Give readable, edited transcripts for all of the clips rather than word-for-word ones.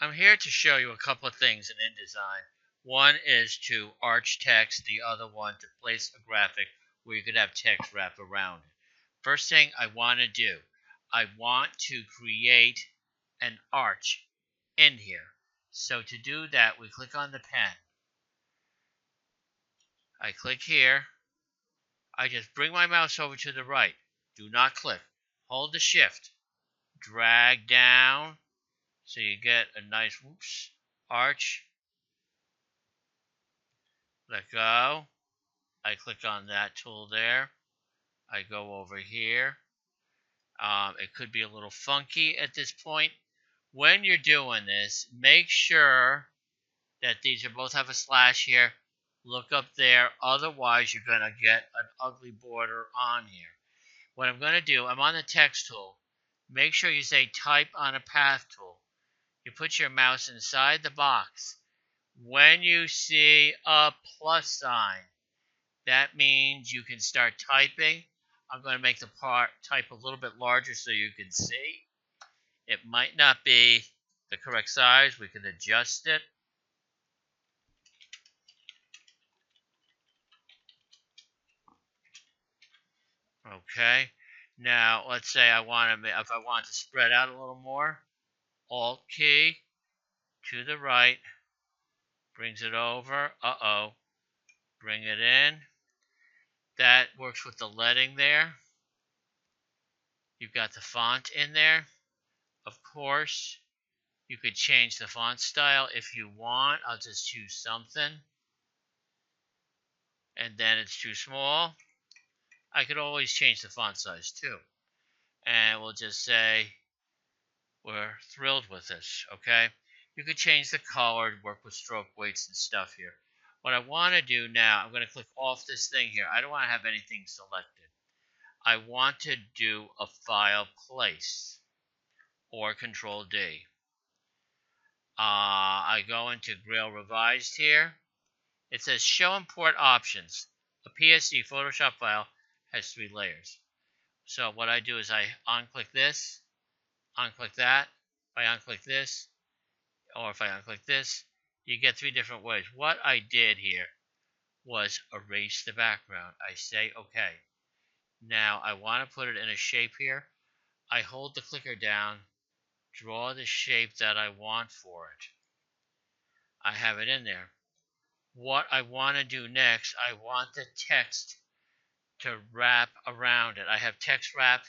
I'm here to show you a couple of things in InDesign. One is to arch text, the other one to place a graphic where you could have text wrap around it. First thing I want to do, I want to create an arch in here. So to do that, we click on the pen. I click here. I just bring my mouse over to the right. Do not click. Hold the shift. Drag down so you get a nice arch. Let go. I click on that tool there. I go over here. It could be a little funky at this point. When you're doing this, make sure that these are both have a slash here. Look up there. Otherwise, you're going to get an ugly border on here. What I'm going to do, I'm on the text tool. Make sure you say type on a path tool. You put your mouse inside the box. When you see a plus sign, that means you can start typing. I'm going to make the type a little bit larger so you can see. It might not be the correct size. We can adjust it. Okay. Now, let's say if I want to spread out a little more, Alt key to the right, brings it over. Bring it in. That works with the leading there. You've got the font in there. Of course, you could change the font style if you want. I'll just choose something. And then it's too small. I could always change the font size too. And we'll just say we're thrilled with this, okay? You could change the color, work with stroke weights and stuff here. What I want to do now, I'm going to click off this thing here. I don't want to have anything selected. I want to do a file place or Control D. I go into Grail Revised here. It says Show Import Options. A PSD Photoshop file has 3 layers. So what I do is I unclick this, unclick that. If I unclick this, or if I unclick this, you get 3 different ways. What I did here was erase the background. I say OK. Now I want to put it in a shape here. I hold the clicker down, draw the shape that I want for it. I have it in there. What I want to do next, I want the text to wrap around it. I have text wrap.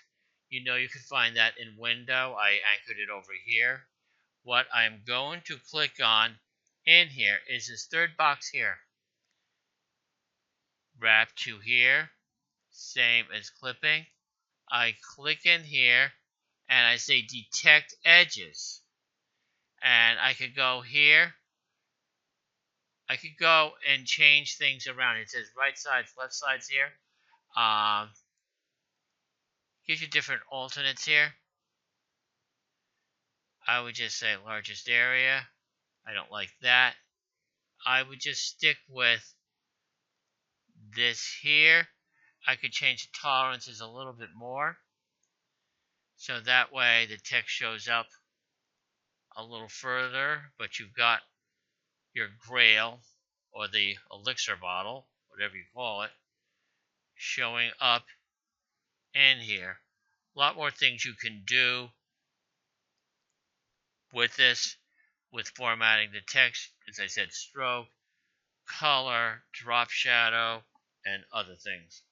You know you can find that in Window. I anchored it over here. What I'm going to click on in here is this third box here. Wrap to here. Same as clipping. I click in here and I say detect edges. And I could go here. I could go and change things around. It says right sides, left sides here. Gives you different alternates here. I would just say largest area. I don't like that. I would just stick with this here. I could change the tolerances a little bit more. So that way the text shows up a little further, but you've got your grail or the elixir bottle, whatever you call it, showing up in here. A lot more things you can do with this, with formatting the text. As I said, stroke, color, drop shadow, and other things.